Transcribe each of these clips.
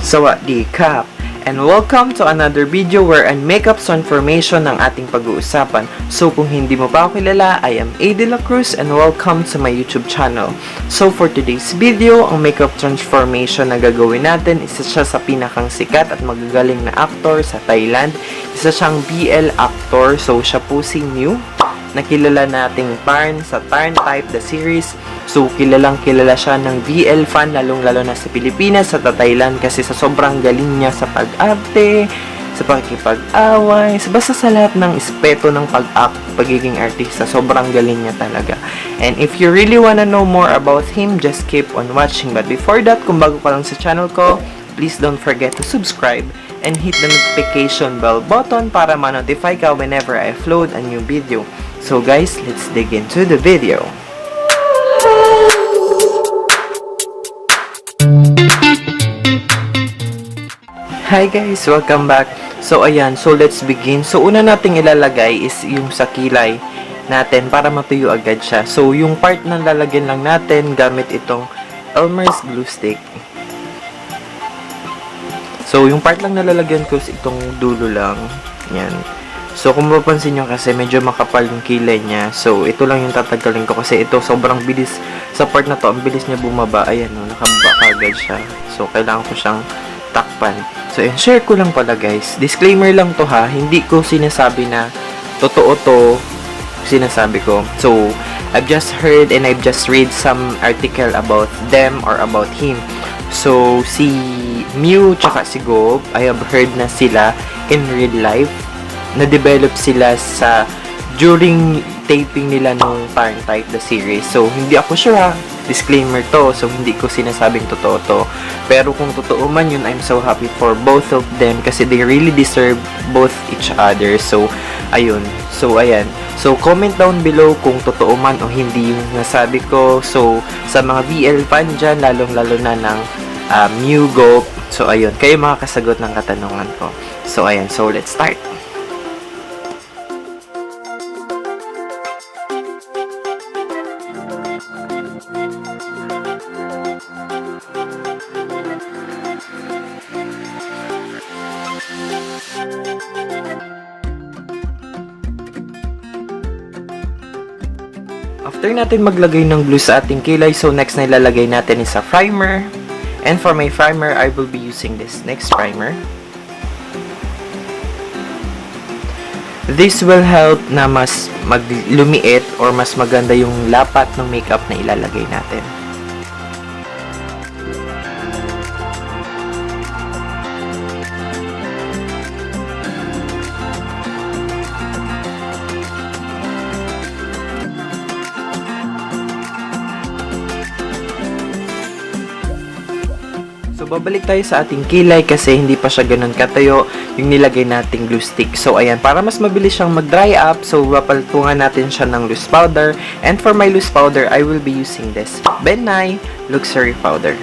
Sawasdee Khap, and welcome to another video wherein makeup transformation ang ating pag-uusapan. So kung hindi mo pa ako kilala, I am Dela Cruz and welcome to my YouTube channel. So for today's video, ang makeup transformation na gagawin natin, isa siya sa pinakang sikat at magagaling na actor sa Thailand. Isa siyang BL actor, so siya po si Mew, nakilala nating THARN sa THARNTYPE the series. So, kilalang kilala siya ng BL fan, lalong-lalo na sa Pilipinas, sa Thailand, kasi sa sobrang galing niya sa pag-arte, sa pakikipag-away, basta sa lahat ng espeto ng pag-act, pagiging artista, sobrang galing niya talaga. And if you really wanna know more about him, just keep on watching. But before that, kung bago ka lang sa channel ko, please don't forget to subscribe and hit the notification bell button para ma-notify ka whenever I upload a new video. So guys, let's dig into the video. Hi guys! Welcome back! So ayan, so let's begin. So una nating ilalagay is yung sa kilay natin para matuyo agad siya. So yung part na lalagyan lang natin gamit itong Elmer's glue stick. So yung part lang nalalagyan ko is itong dulo lang. Yan. So kung mapapansin nyo kasi medyo makapal yung kilay niya. So ito lang yung tatanggalin ko kasi ito sobrang bilis. Sa part na to, ang bilis niya bumaba. Ayan o, nakababa agad siya. So kailangan ko siyang takpan. So, share ko lang pala guys. Disclaimer lang to ha. Hindi ko sinasabi na totoo to sinasabi ko. So, I've just heard and I've just read some article about them or about him. So, si Mew tsaka si Go, I have heard na sila in real life. Na-develop sila sa during taping nila nung THARNTYPE the series. So, hindi ako sure ha. Disclaimer to. So, hindi ko sinasabing totoo to. Pero kung totoo man yun, I'm so happy for both of them kasi they really deserve both each other. So, ayun. So, ayan. So, comment down below kung totoo man o hindi yung nasabi ko. So, sa mga BL fan dyan, lalong-lalo na ng MewGulf. So, ayun. Kayo makakasagot ng katanungan ko. So, ayan. So, let's start. After natin maglagay ng glue sa ating kilay, so next na ilalagay natin is a primer. And for my primer, I will be using this next primer. This will help na mas maglumiit or mas maganda yung lapat ng makeup na ilalagay natin. Babalik tayo sa ating kilay kasi hindi pa siya ganun katayo yung nilagay nating glue stick. So, ayan, para mas mabilis siyang mag-dry up, so, papaltungan natin siya ng loose powder. And for my loose powder, I will be using this Benai Luxury Powder.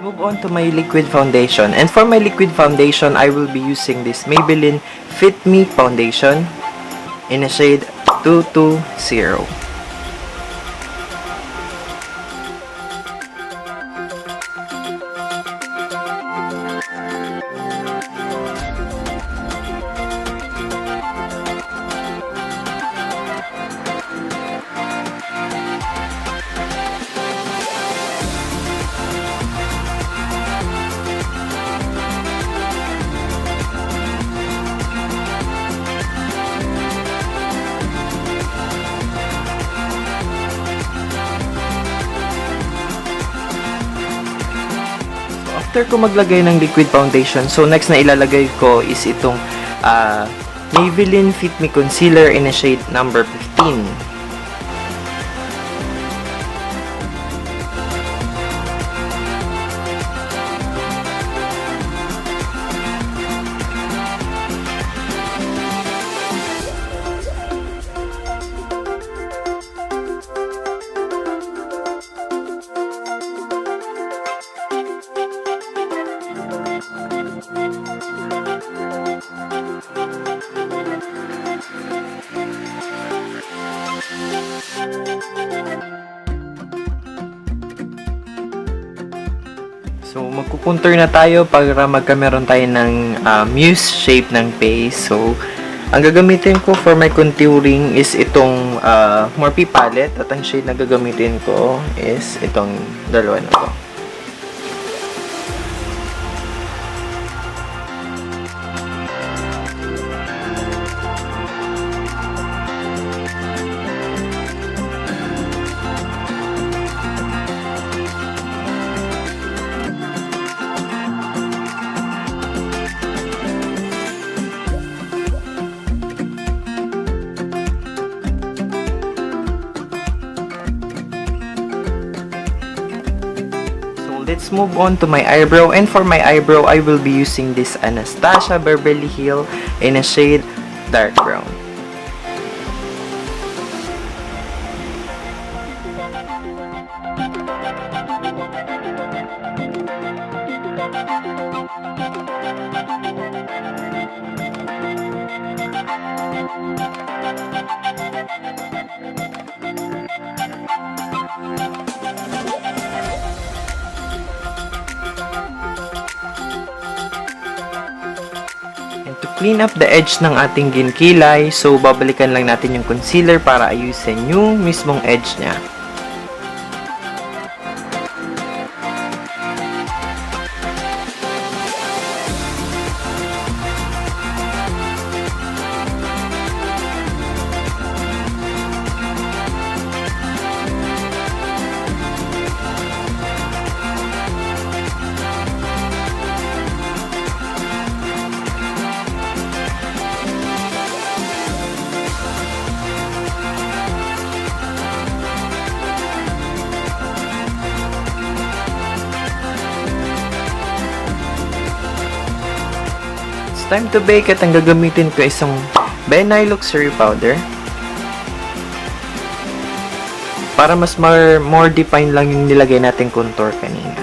Move on to my liquid foundation. And for my liquid foundation, I will be using this Maybelline Fit Me Foundation in a shade 220. After ko maglagay ng liquid foundation, so next na ilalagay ko is itong Maybelline Fit Me Concealer in a shade number 15. So, magkukontour na tayo para magkameron tayo ng muse shape ng face. So, ang gagamitin ko for my contouring is itong Morphe palette. At ang shade na gagamitin ko is itong dalawa na to. Let's move on to my eyebrow, and for my eyebrow I will be using this Anastasia Beverly Hill in a shade dark brown. Clean up the edge ng ating ginkilay. So, babalikan lang natin yung concealer para ayusin yung mismong edge niya. Time to bake at ang gagamitin ko isang Benay Luxury Powder para mas more define lang yung nilagay nating contour kanina.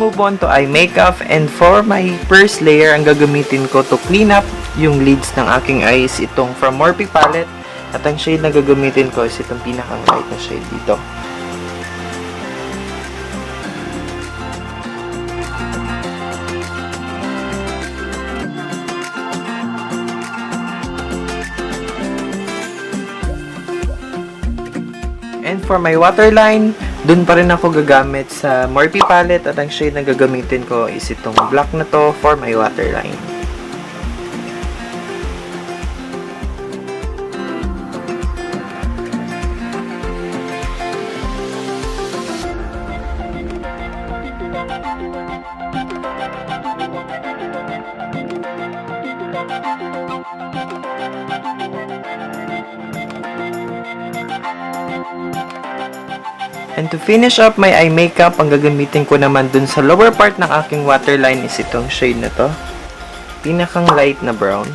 Move on to eye makeup, and for my first layer ang gagamitin ko to clean up yung lids ng aking eyes itong from Morphe palette, at ang shade na gagamitin ko is itong pinakang light na shade dito. And for my waterline, dun pa rin ako gagamit sa Morphe palette, at ang shade na gagamitin ko is itong black na to for my waterline. And to finish up my eye makeup, ang gagamitin ko naman dun sa lower part ng aking waterline is itong shade na to. Pinakang light na brown.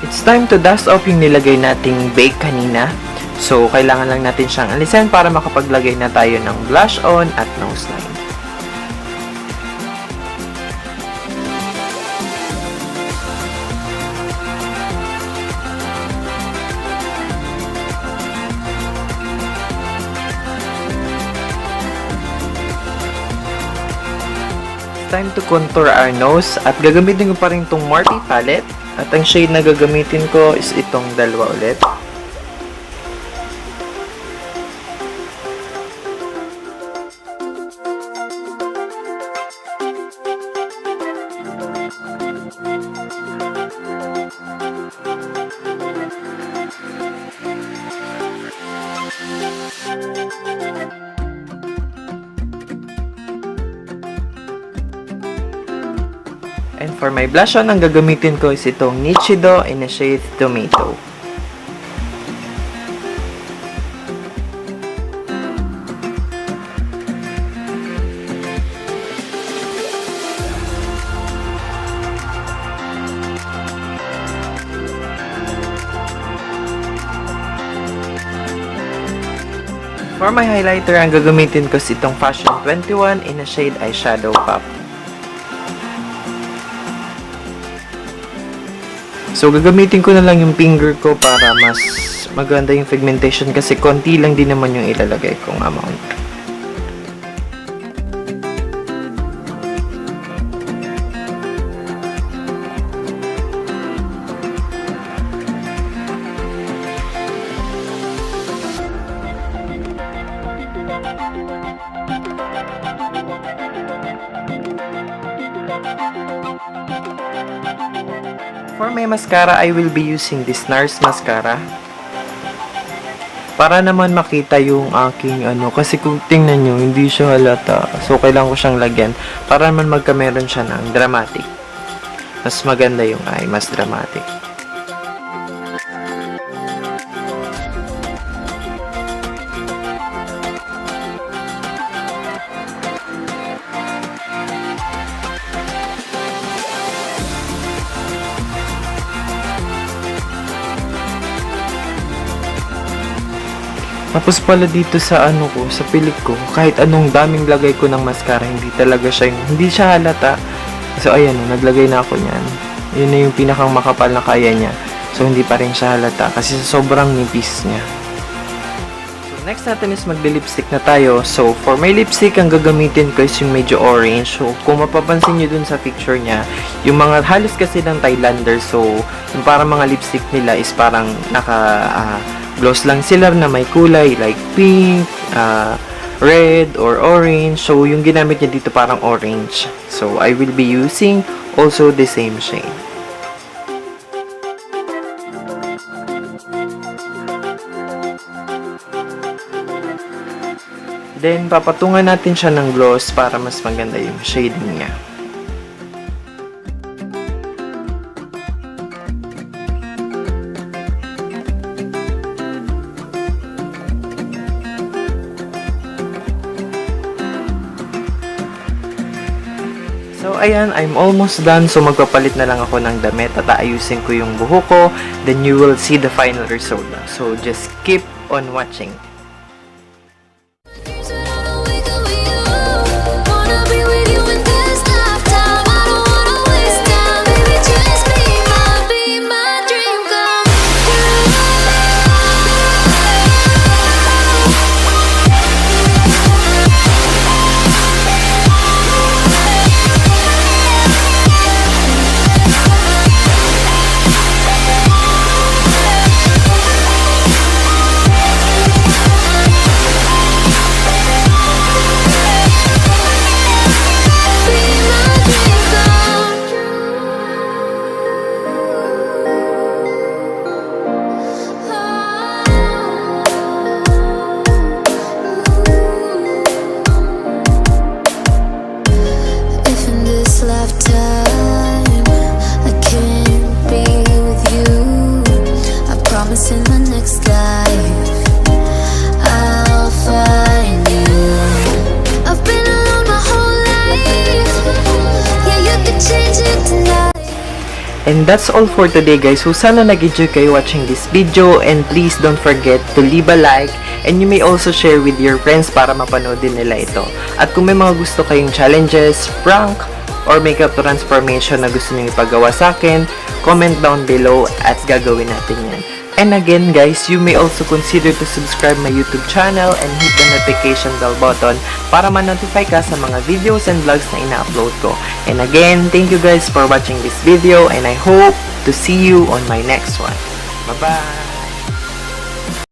It's time to dust off yung nilagay nating bake kanina. So, kailangan lang natin siyang alisin para makapaglagay na tayo ng blush on at nose line. It's time to contour our nose, at gagamitin ko pa rin itong Morphe palette. At ang shade na gagamitin ko is itong dalawa ulit. And for my blush on, ang gagamitin ko is itong Nichido in a shade Tomato. For my highlighter, ang gagamitin ko is itong Fashion 21 in a shade Eyeshadow Pop. So, gagamitin ko na lang yung finger ko para mas maganda yung pigmentation kasi konti lang din naman yung ilalagay kong amount. For my mascara, I will be using this NARS mascara. Para naman makita yung aking kasi kung tingnan nyo, hindi siya halata. So, kailangan ko siyang lagyan para naman magkameron siya ng dramatic. Mas maganda yung eye, mas dramatic. Tapos pala dito sa sa pilik ko, kahit anong daming lagay ko ng mascara, hindi siya halata. So ayan, naglagay na ako niyan. Yun na yung pinakang makapal na kaya niya. So hindi pa rin siya halata kasi sobrang nipis niya. So next natin is magde-lipstick na tayo. So for my lipstick, ang gagamitin ko is yung medyo orange. So kung mapapansin nyo dun sa picture niya, yung mga halos kasi ng Thailander, so yung parang mga lipstick nila is parang gloss lang sila na may kulay like pink, red, or orange. So, yung ginamit niya dito parang orange. So, I will be using also the same shade. Then, papatungan natin siya ng gloss para mas maganda yung shading niya. So, ayan, I'm almost done. So, magpapalit na lang ako ng damit at aayusin ko yung buhok ko. Then, you will see the final result. So, just keep on watching. And that's all for today, guys. So sana nag-enjoy kayo watching this video, and please don't forget to leave a like, and you may also share with your friends para mapanood din nila ito. At kung may mga gusto kayong challenges, prank, or makeup transformation na gusto niyo ipagawa sa akin, comment down below at gagawin natin yan. And again, guys, you may also consider to subscribe my YouTube channel and hit the notification bell button para ma-notify ka sa mga videos and vlogs na ina-upload ko. And again, thank you guys for watching this video, and I hope to see you on my next one. Bye-bye!